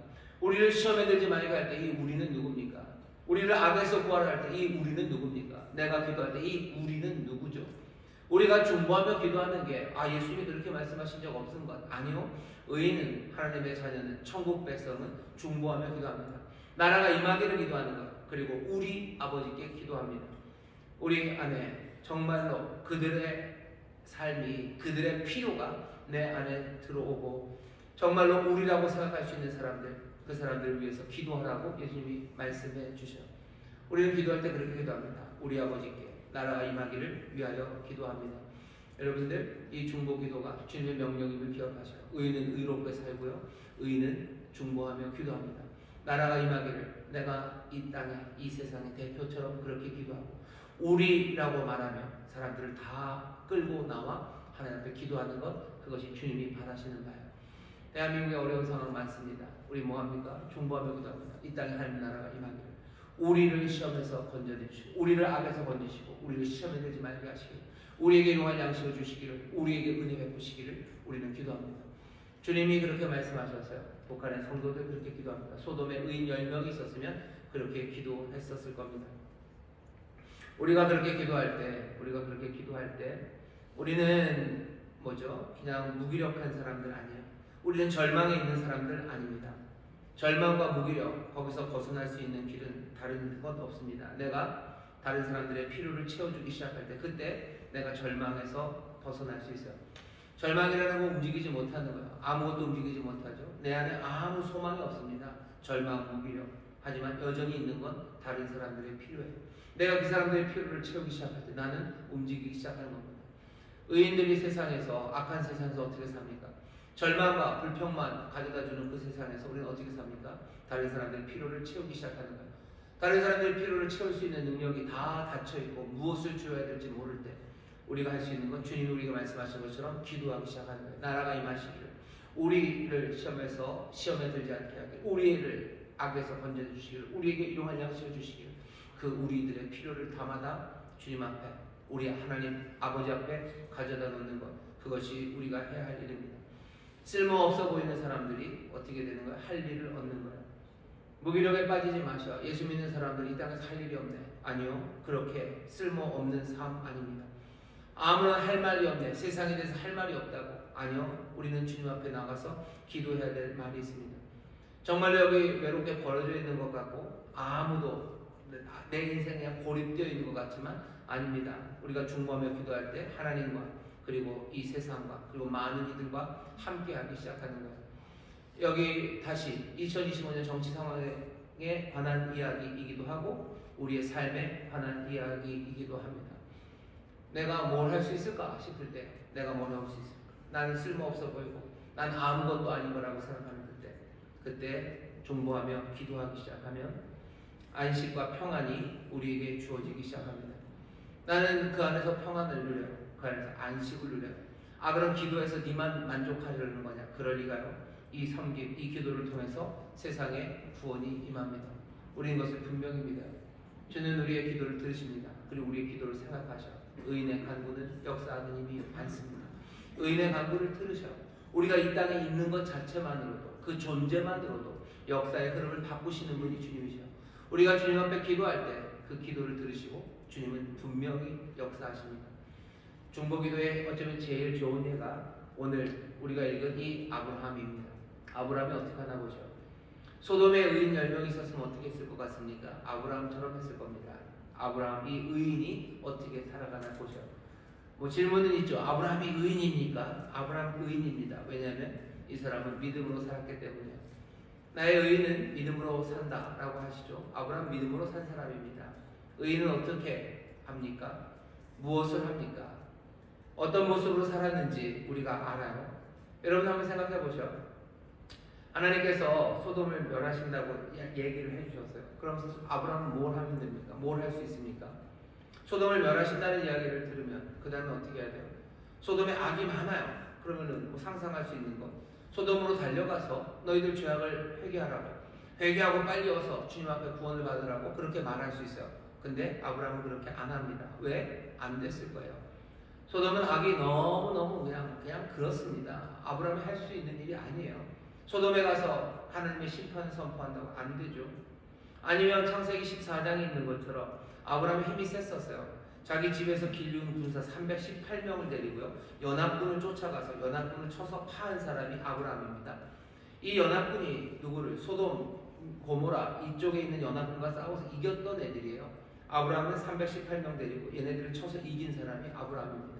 우리를 시험에 들지 말게 할 때 이 우리는 누굽니까? 우리를 악에서 구하라 할 때 이 우리는 누굽니까? 내가 기도할 때 이 우리는 누구죠? 우리가 중보하며 기도하는 게 예수님이 그렇게 말씀하신 적 없은 것 아니요. 의인은, 하나님의 자녀는, 천국 백성은 중보하며 기도합니다. 나라가 임하기를 기도하는 것, 그리고 우리 아버지께 기도합니다. 우리 안에 정말로 그들의 삶이 그들의 필요가 내 안에 들어오고 정말로 우리라고 생각할 수 있는 사람들, 그 사람들을 위해서 기도하라고 예수님이 말씀해 주셔요. 우리는 기도할 때 그렇게 기도합니다. 우리 아버지께 나라가 임하기를 위하여 기도합니다. 여러분들, 이 중보 기도가 주님의 명령임을 기억하셔요. 의인은 의롭게 살고요, 의인은 중보하며 기도합니다. 나라가 임하기를, 내가 이 땅에, 이 세상의 대표처럼 그렇게 기도하고 우리라고 말하며 사람들을 다 끌고 나와 하나님 앞에 기도하는 것, 그것이 주님이 바라시는 바예요. 대한민국에 어려운 상황 많습니다. 우리 뭐합니까? 중보하며 기도합니다. 이 땅에 하나님 나라가 임하기를, 우리를 시험에서 건져내주시고, 우리를 악에서 건지시고, 우리를 시험에 들지 말게 하시기를, 우리에게 용할 양식을 주시기를, 우리에게 은혜 베푸시기를 우리는 기도합니다. 주님이 그렇게 말씀하셨어요. 북한의 성도들 그렇게 기도합니다. 소돔에 의인 10명이 있었으면 그렇게 기도했었을 겁니다. 우리가 그렇게 기도할 때 우리는 뭐죠? 그냥 무기력한 사람들 아니에요. 우리는 절망에 있는 사람들 아닙니다. 절망과 무기력, 거기서 벗어날 수 있는 길은 다른 것 없습니다. 내가 다른 사람들의 필요를 채워주기 시작할 때, 그때 내가 절망에서 벗어날 수 있어요. 절망이라는 건 움직이지 못하는 거예요. 아무것도 움직이지 못하죠. 내 안에 아무 소망이 없습니다. 절망, 무기력. 하지만 여전히 있는 건 다른 사람들의 필요예요. 내가 그 사람들의 필요를 채우기 시작할 때 나는 움직이기 시작하는 겁니다. 의인들이 세상에서, 악한 세상에서 어떻게 삽니까? 절망과 불평만 가져다주는 그 세상에서 우리는 어떻게 삽니까? 다른 사람들의 필요를 채우기 시작하는 거예요. 다른 사람들의 필요를 채울 수 있는 능력이 다 닫혀있고 무엇을 주어야 될지 모를 때 우리가 할 수 있는 건 주님이 우리가 말씀하신 것처럼 기도하기 시작하는 거예요. 나라가 임하시기를, 우리를 시험에 들지 않게 하기를, 우리를 악에서 건져주시기를, 우리에게 일용할 양식을 주시기를, 그 우리들의 필요를 다마다 주님 앞에, 우리 하나님 아버지 앞에 가져다 놓는 것, 그것이 우리가 해야 할 일입니다. 쓸모없어 보이는 사람들이 어떻게 되는 거예요? 할 일을 얻는 거예요. 무기력에 빠지지 마셔. 예수 믿는 사람들이 이 땅에서 할 일이 없네. 아니요, 그렇게 쓸모없는 삶 아닙니다. 아무런 할 말이 없네. 세상에 대해서 할 말이 없다고. 아니요, 우리는 주님 앞에 나가서 기도해야 될 말이 있습니다. 정말로 여기 외롭게 벌어져 있는 것 같고 아무도 내 인생에 그냥 고립되어 있는 것 같지만 아닙니다. 우리가 중보하며 기도할 때 하나님과 그리고 이 세상과 그리고 많은 이들과 함께하기 시작하는 거예요. 여기 다시 2025년 정치 상황에 관한 이야기이기도 하고 우리의 삶에 관한 이야기이기도 합니다. 내가 뭘 할 수 있을까 싶을 때, 내가 뭘 할 수 있을까? 나는 쓸모없어 보이고 난 아무것도 아닌 거라고 생각하는 그때 중보하며 기도하기 시작하면 안식과 평안이 우리에게 주어지기 시작합니다. 나는 그 안에서 평안을 누려요. 그 안에서 안식을 누려요. 아, 그럼 기도해서 니만 만족하려는 거냐? 그럴 리가요. 이 섬김, 이 기도를 통해서 세상에 구원이 임합니다. 우리는 것을 분명히 믿어요. 주는 우리의 기도를 들으십니다. 그리고 우리의 기도를 생각하셔. 의인의 간구는 역사하는 힘이 많습니다. 의인의 간구를 들으셔. 우리가 이 땅에 있는 것 자체만으로도, 그 존재만으로도 역사의 흐름을 바꾸시는 분이 주님이셔. 우리가 주님 앞에 기도할 때 그 기도를 들으시고 주님은 분명히 역사하십니다. 중보기도의 어쩌면 제일 좋은 예가 오늘 우리가 읽은 이 아브라함입니다. 아브라함이 어떻게 하나 보죠. 소돔에 의인 10명이 있었으면 어떻게 했을 것 같습니까? 아브라함처럼 했을 겁니다. 아브라함, 이 의인이 어떻게 살아가나 보죠. 뭐 질문은 있죠. 아브라함이 의인입니까? 아브라함 의인입니다. 왜냐하면 이 사람은 믿음으로 살았기 때문이에요. 나의 의인은 믿음으로 산다라고 하시죠. 아브라함 믿음으로 산 사람입니다. 의인은 어떻게 합니까? 무엇을 합니까? 어떤 모습으로 살았는지 우리가 알아요. 여러분 한번 생각해 보죠. 하나님께서 소돔을 멸하신다고 얘기를 해주셨어요. 그러면서 아브라함은 뭘 하면 됩니까? 뭘 할 수 있습니까? 소돔을 멸하신다는 이야기를 들으면 그 다음에 어떻게 해야 돼요? 소돔에 악이 많아요. 그러면은 뭐 상상할 수 있는 것, 소돔으로 달려가서 너희들 죄악을 회개하라고, 회개하고 빨리 와서 주님 앞에 구원을 받으라고 그렇게 말할 수 있어요. 근데 아브라함은 그렇게 안 합니다. 왜? 안 됐을 거예요. 소돔은 악이 너무너무 그냥 그렇습니다. 아브라함이 할 수 있는 일이 아니에요. 소돔에 가서 하나님의 심판 선포한다고 안 되죠. 아니면 창세기 14장에 있는 것처럼 아브라함의 힘이 셌었어요. 자기 집에서 길리운 군사 318명을 데리고요, 연합군을 쫓아가서 연합군을 쳐서 파한 사람이 아브라함입니다. 이 연합군이 누구를? 소돔, 고모라 이쪽에 있는 연합군과 싸워서 이겼던 애들이에요. 아브라함은 318명 데리고 얘네들을 쳐서 이긴 사람이 아브라함입니다.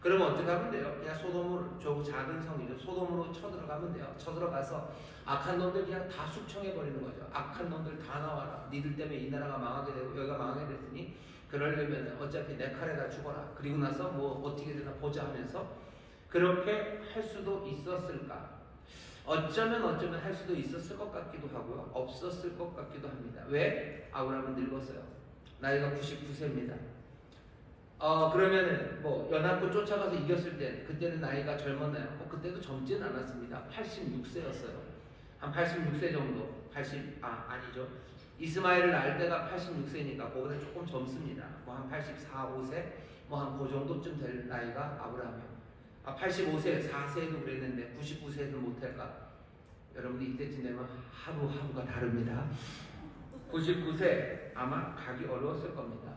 그러면 어떻게 하면 돼요? 그냥 소돔으로, 저 작은 성이죠. 소돔으로 쳐들어가면 돼요. 쳐들어가서 악한 놈들 그냥 다 숙청해버리는 거죠. 악한 놈들 다 나와라. 니들 때문에 이 나라가 망하게 되고 여기가 망하게 됐으니 그러려면 어차피 내 칼에 다 죽어라. 그리고 나서 뭐 어떻게 되나 보자 하면서 그렇게 할 수도 있었을까? 어쩌면 할 수도 있었을 것 같기도 하고요. 없었을 것 같기도 합니다. 왜? 아브라함은 늙었어요. 나이가 99세입니다. 그러면은 뭐 연합군 쫓아가서 이겼을 때 그때는 나이가 젊었나요? 그때도 젊지는 않았습니다. 86세였어요. 한 86세 정도. 아니죠. 이스마엘을 낳을 때가 86세니까 그보다 조금 젊습니다. 뭐 한 84, 5세 뭐 한 그 정도쯤 될 나이가 아브라함이에요. 85세, 4세도 그랬는데 99세는 못할까? 여러분들 이때쯤 되면 하루하루가 다릅니다. 99세 아마 가기 어려웠을 겁니다.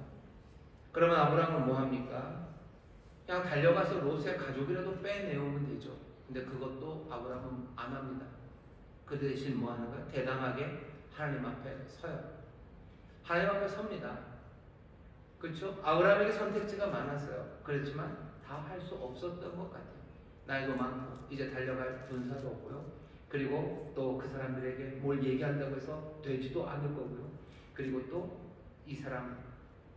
그러면 아브라함은 뭐합니까? 그냥 달려가서 롯의 가족이라도 빼내오면 되죠. 근데 그것도 아브라함은 안 합니다. 그 대신 뭐 하는 거예요? 대담하게 하나님 앞에 서요. 하나님 앞에 섭니다. 그렇죠? 아브라함에게 선택지가 많았어요. 그렇지만 다 할 수 없었던 것 같아요. 나이도 많고 이제 달려갈 군사도 없고요. 그리고 또 그 사람들에게 뭘 얘기한다고 해서 되지도 않을 거고요. 그리고 또 이 사람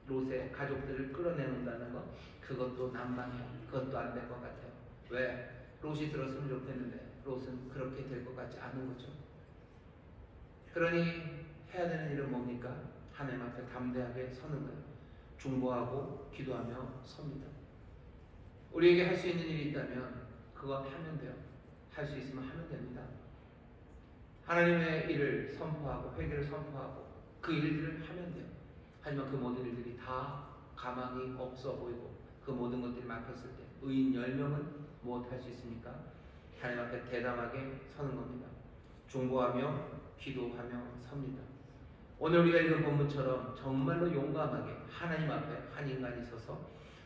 롯의 가족들을 끌어내는다는 거 그것도 난망해요. 그것도 안 될 것 같아요. 왜? 롯이 들었으면 좋겠는데 롯은 그렇게 될 것 같지 않은 거죠. 그러니 해야 되는 일은 뭡니까? 하나님 앞에 담대하게 서는 거예요. 중보하고 기도하며 섭니다. 우리에게 할 수 있는 일이 있다면 그거 하면 돼요. 할 수 있으면 하면 됩니다. 하나님의 일을 선포하고 회개를 선포하고 그 일들을 하면 돼요. 하지만 그 모든 일들이 다 가망이 없어 보이고 그 모든 것들이 막혔을 때 의인 10명은 무엇 할 수 있습니까? 하나님 앞에 대담하게 서는 겁니다. 중보하며 기도하며 섭니다. 오늘 우리가 읽은 본문처럼 정말로 용감하게 하나님 앞에 한 인간이 서서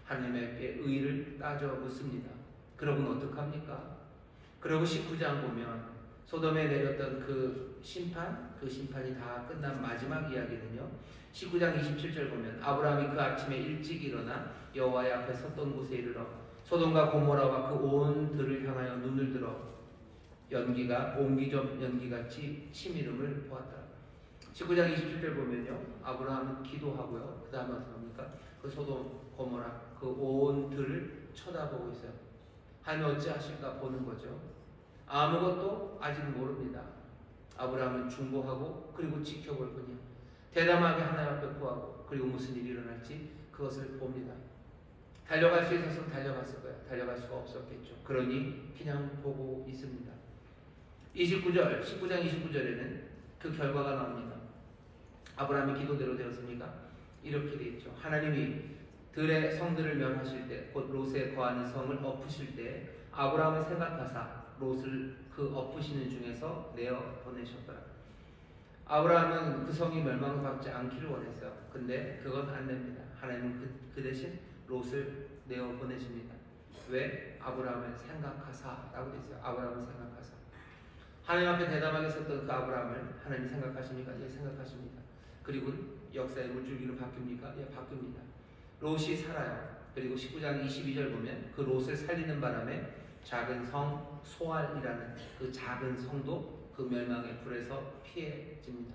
하나님께 의를 따져 묻습니다. 그러고는 어떡합니까? 그리고 19장 보면 소돔에 내렸던 그 심판이 다 끝난 마지막 이야기는요. 19장 27절 보면 아브라함이 그 아침에 일찍 일어나 여호와의 앞에 섰던 곳에 이르러 소돔과 고모라와 그 온 들을 향하여 눈을 들어 옹기좀 연기같이 치미름을 보았더라. 19장 27절 보면요. 아브라함은 기도하고요. 그 다음에 어떻게 합니까? 그 소돔 고모라 그 온 들을 쳐다보고 있어요. 하나님 어찌하실까 보는 거죠. 아무것도 아직 모릅니다. 아브라함은 중보하고 그리고 지켜볼 뿐이야. 대담하게 하나님 앞에 구하고 그리고 무슨 일이 일어날지 그것을 봅니다. 달려갈 수 있었으면 달려갔을 거예요. 달려갈 수가 없었겠죠. 그러니 그냥 보고 있습니다. 19장 29절에는 그 결과가 나옵니다. 아브라함이 기도대로 되었습니까? 이렇게 되어 있죠. 하나님이 들의 성들을 멸하실 때, 곧 롯에 거하는 성을 엎으실 때 아브라함을 생각하사 롯을 그 엎으시는 중에서 내어 보내셨더라. 아브라함은 그 성이 멸망받지 않기를 원했어요. 근데 그건 안 됩니다. 하나님은 그 대신 롯을 내어 보내십니다. 왜? 아브라함을 생각하사라고 되어 있어요. 아브라함을 생각하사. 하나님 앞에 대담하게 섰던 그 아브라함을 하나님 생각하십니까? 예, 생각하십니다. 그리고 역사의 물줄기로 바뀝니까? 예, 바뀝니다. 롯이 살아요. 그리고 19장 22절 보면 그 롯을 살리는 바람에 작은 성 소알이라는 그 작은 성도 그 멸망의 불에서 피해집니다.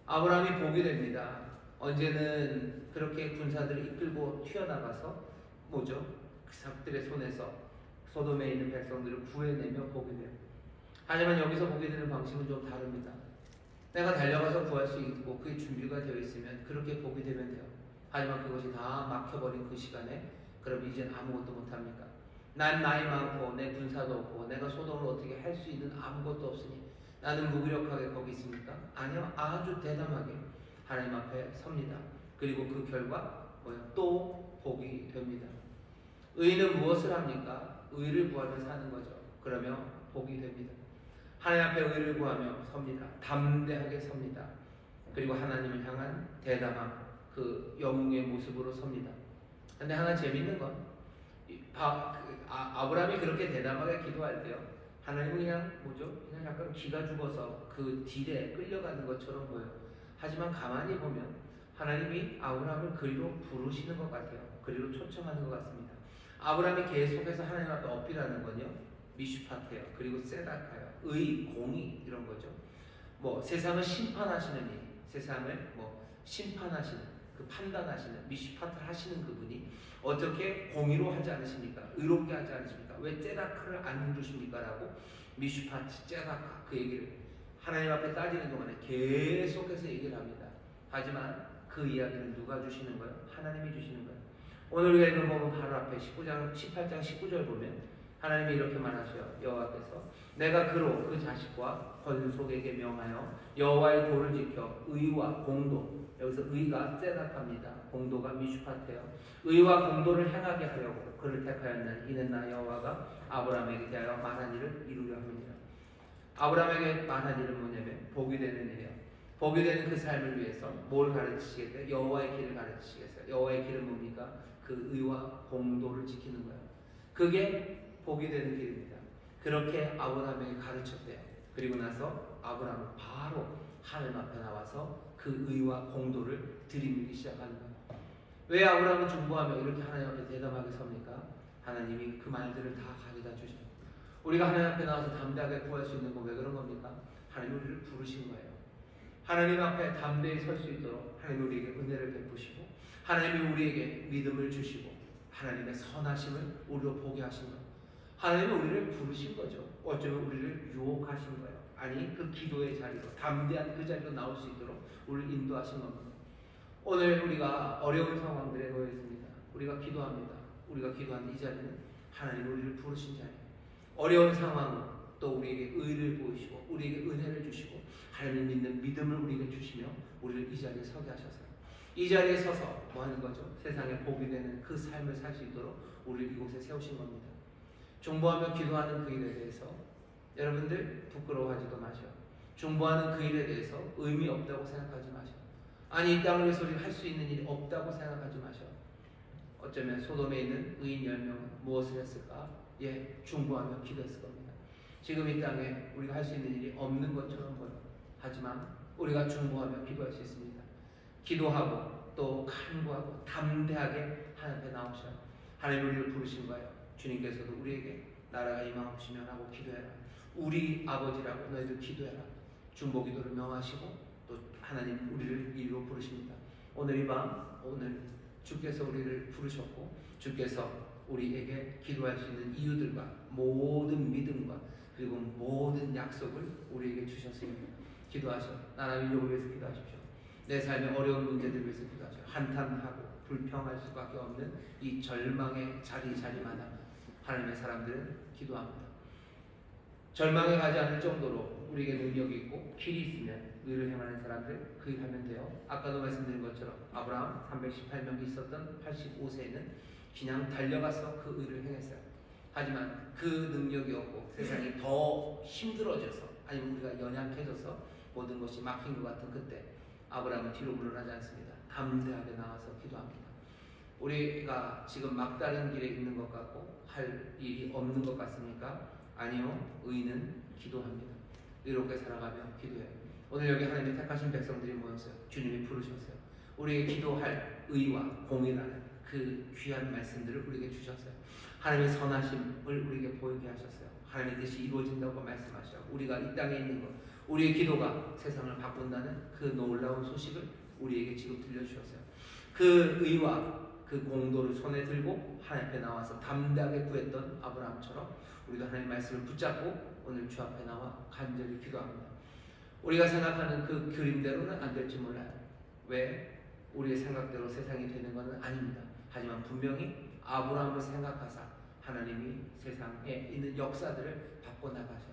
아브라함이 복이 됩니다. 언제는 그렇게 군사들을 이끌고 튀어나가서 뭐죠? 그 적들의 손에서 소돔에 있는 백성들을 구해내며 복이 돼요. 하지만 여기서 보게 되는 방식은 좀 다릅니다. 내가 달려가서 구할 수 있고 그게 준비가 되어 있으면 그렇게 보게 되면 돼요. 하지만 그것이 다 막혀버린 그 시간에 그럼 이젠 아무것도 못합니까? 난 나이 많고 내 군사도 없고 내가 소돔을 어떻게 할 수 있는 아무것도 없으니 나는 무기력하게 거기 있습니까? 아니요. 아주 대담하게 하나님 앞에 섭니다. 그리고 그 결과 또 복이 됩니다. 의인은 무엇을 합니까? 의를 구하며 사는 거죠. 그러면 복이 됩니다. 하나님 앞에 의를 구하며 섭니다. 담대하게 섭니다. 그리고 하나님을 향한 대담한 그 영웅의 모습으로 섭니다. 근데 하나 재밌는 건 아브라함이 그렇게 대담하게 기도할 때요. 하나님은 그냥 그냥 약간 기가 죽어서 그 딜에 끌려가는 것처럼 보여요. 하지만 가만히 보면 하나님이 아브라함을 그리로 부르시는 것 같아요. 그리로 초청하는 것 같습니다. 아브라함이 계속해서 하나님 앞에 어필하는 건요, 미슈파트예요. 그리고 세다카요. 의, 공의 이런 거죠. 뭐 세상을 심판하시는 이, 세상을 뭐 심판하시는, 그 판단하시는, 미슈파트를 하시는 그분이 어떻게 공의로 하지 않으십니까? 의롭게 하지 않으십니까? 왜 째다카를 안 누르십니까? 라고 미슈파트, 째다카 그 얘기를 하나님 앞에 따지는 동안에 계속해서 얘기를 합니다. 하지만 그 이야기는 누가 주시는 거예요? 하나님이 주시는 거예요. 오늘 우리가 읽은 부분 바로 앞에 18장 19절 보면 하나님이 이렇게 말하셔요. 여호와께서 내가 그로 그 자식과 권속에게 명하여 여호와의 도를 지켜 의와 공도, 여기서 의가 ጼ닥합니다. 공도가 미슈파트예요. 의와 공도를 행하게 하려고 그를 택하였나니 이는 나 여호와가 아브라함에게 대하여 말한 일을 이루려 함이니라. 아브라함에게 말한 일은 뭐냐면 복이 되는 일이에요. 복이 되는 그 삶을 위해서 뭘 가르치시겠어요? 여호와의 길을 가르치시겠어요? 여호와의 길은 뭡니까? 그 의와 공도를 지키는 거예요. 그게 복이 되는 길입니다. 그렇게 아브라함에게 가르쳤대요. 그리고 나서 아브라함은 바로 하나님 앞에 나와서 그 의와 공도를 들이밀기 시작하는 거예요. 왜 아브라함은 중보하며 이렇게 하나님 앞에 대담하게 섭니까? 하나님이 그 말들을 다 가져다 주셔요. 우리가 하나님 앞에 나와서 담대하게 구할 수 있는 건 왜 그런 겁니까? 하나님 우리를 부르신 거예요. 하나님 앞에 담대히 설 수 있도록 하나님 우리에게 은혜를 베푸시고 하나님이 우리에게 믿음을 주시고 하나님의 선하심을 우리로 보게 하신 거예요. 하나님은 우리를 부르신 거죠. 어쩌면 우리를 유혹하신 거예요. 아니 그 기도의 자리로, 담대한 그 자리로 나올 수 있도록 우리를 인도하신 겁니다. 오늘 우리가 어려운 상황들에 놓여 있습니다. 우리가 기도합니다. 우리가 기도하는 이 자리는 하나님 우리를 부르신 자리예요. 어려운 상황은 또 우리에게 의를 보이시고 우리에게 은혜를 주시고 하나님을 믿는 믿음을 우리에게 주시며 우리를 이 자리에 서게 하셔서요. 이 자리에 서서 뭐 하는 거죠? 세상에 복이 되는 그 삶을 살 수 있도록 우리를 이곳에 세우신 겁니다. 중보하며 기도하는 그 일에 대해서 여러분들 부끄러워하지도 마셔. 중보하는 그 일에 대해서 의미 없다고 생각하지 마셔. 아니 이 땅을 위해서 우리가 할 수 있는 일이 없다고 생각하지 마셔. 어쩌면 소돔에 있는 의인 10명은 무엇을 했을까? 예, 중보하며 기도했을 겁니다. 지금 이 땅에 우리가 할 수 있는 일이 없는 것처럼 보여. 하지만 우리가 중보하며 기도할 수 있습니다. 기도하고 또 간구하고 담대하게 하나님 앞에 나오셔. 하나님 우리를 부르신 거예요. 주님께서도 우리에게 나라가 임하옵시면 하고 기도해라. 우리 아버지라고 너희들 기도해라. 중보기도를 명하시고 또 하나님 우리를 이리로 부르십니다. 오늘 이 밤 오늘 주께서 우리를 부르셨고 주께서 우리에게 기도할 수 있는 이유들과 모든 믿음과 그리고 모든 약속을 우리에게 주셨습니다. 기도하셔. 나라 민족을 위해서 기도하십시오. 내 삶의 어려운 문제들을 위해서 기도하셔. 한탄하고 불평할 수밖에 없는 이 절망의 자리마다 하나님의 사람들은 기도합니다. 절망에 가지 않을 정도로 우리에게 능력이 있고 길이 있으면 의를 행하는 사람들 그 일 하면 돼요. 아까도 말씀드린 것처럼 아브라함 318명이 있었던 85세에는 그냥 달려가서 그 의를 행했어요. 하지만 그 능력이 없고 세상이 더 힘들어져서 아니면 우리가 연약해져서 모든 것이 막힌 것 같은 그때 아브라함은 뒤로 물러나지 않습니다. 담대하게 나와서 기도합니다. 우리가 지금 막다른 길에 있는 것 같고 할 일이 없는 것 같습니까? 아니요. 의인은 기도합니다. 의롭게 살아가며 기도해요. 오늘 여기 하나님이 택하신 백성들이 모였어요. 주님이 부르셨어요. 우리에게 기도할 의와 공의라는 그 귀한 말씀들을 우리에게 주셨어요. 하나님의 선하심을 우리에게 보이게 하셨어요. 하나님의 뜻이 이루어진다고 말씀하시고 우리가 이 땅에 있는 것, 우리의 기도가 세상을 바꾼다는 그 놀라운 소식을 우리에게 지금 들려주셨어요. 그 의와 그 공도를 손에 들고 하나님 앞에 나와서 담대하게 구했던 아브라함처럼 우리도 하나님 말씀을 붙잡고 오늘 주 앞에 나와 간절히 기도합니다. 우리가 생각하는 그 그림대로는 안 될지 몰라요. 왜? 우리의 생각대로 세상이 되는 것은 아닙니다. 하지만 분명히 아브라함을 생각하사 하나님이 세상에 있는 역사들을 바꿔나가셔.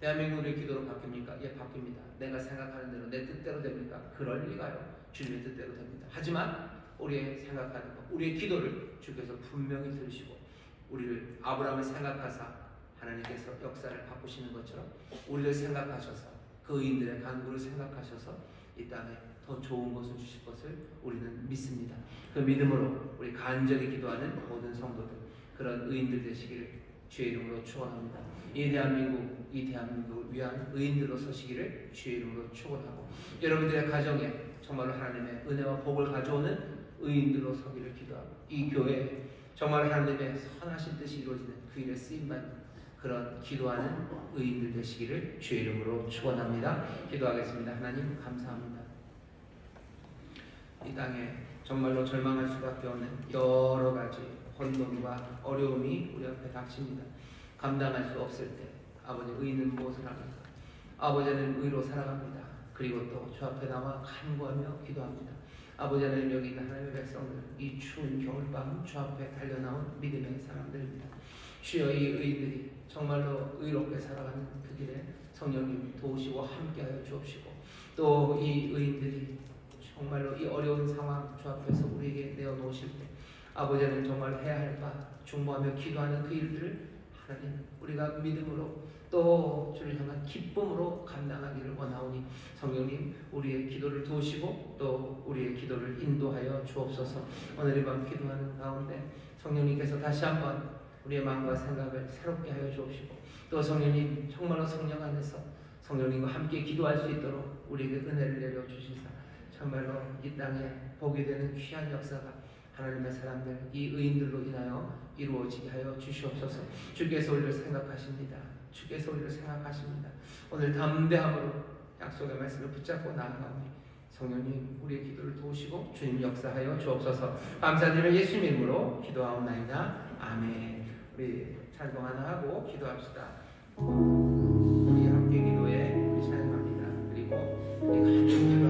대한민국의 기도로 바뀝니까? 예, 바뀝니다. 내가 생각하는 대로 내 뜻대로 됩니까? 그럴 리가요. 주님의 뜻대로 됩니다. 하지만 우리의 생각하는 것, 우리의 기도를 주께서 분명히 들으시고 우리를 아브라함을 생각하사 하나님께서 역사를 바꾸시는 것처럼 우리를 생각하셔서 그 의인들의 간구를 생각하셔서 이 땅에 더 좋은 것을 주실 것을 우리는 믿습니다. 그 믿음으로 우리 간절히 기도하는 모든 성도들 그런 의인들 되시기를 주의 이름으로 축원합니다. 이 대한민국을 위한 의인들로 서시기를 주의 이름으로 축원하고 여러분들의 가정에 정말로 하나님의 은혜와 복을 가져오는 의인들로 서기를 기도하고 이 교회에 정말 하나님의 선하신 뜻이 이루어지는 그 일에 쓰임받는 그런 기도하는 의인들 되시기를 주의 이름으로 축원합니다. 기도하겠습니다. 하나님 감사합니다. 이 땅에 정말로 절망할 수밖에 없는 여러 가지 혼돈과 어려움이 우리 앞에 닥칩니다. 감당할 수 없을 때 아버지 의인은 무엇을 합니까? 아버지는 의로 살아갑니다. 그리고 또 주 앞에 나와 간구하며 기도합니다. 아버지는 여기 있는 하나님의 백성들 이 추운 겨울밤 주 앞에 달려나온 믿음의 사람들입니다. 주여 이 의인들이 정말로 의롭게 살아가는 그 길에 성령님 도우시고 함께하여 주옵시고 또 이 의인들이 정말로 이 어려운 상황 주 앞에서 우리에게 내어놓으실 때 아버지는 정말 해야 할 바 중보하며 기도하는 그 일들을 하나님 우리가 믿음으로 또 주를 향한 기쁨으로 감당하기를 원하오니 성령님 우리의 기도를 도우시고 또 우리의 기도를 인도하여 주옵소서. 오늘 이 밤 기도하는 가운데 성령님께서 다시 한번 우리의 마음과 생각을 새롭게 하여 주옵시고 또 성령님 정말로 성령 안에서 성령님과 함께 기도할 수 있도록 우리에게 은혜를 내려주시사 정말로 이 땅에 보게 되는 귀한 역사가 하나님의 사람들 이 의인들로 인하여 이루어지게 하여 주시옵소서. 주께서 우리를 생각하십니다. 주께서 우리를 생각하십니다. 오늘 담대함으로 약속의 말씀을 붙잡고 나아가오니 성령님 우리의 기도를 도우시고 주님 역사하여 주옵소서. 감사드리며 예수님 이름으로 기도하옵나이다. 아멘. 우리 찬송 하나 하고 기도합시다. 우리 함께 기도에 우리 찬양합니다. 그리고 우리 같이 기도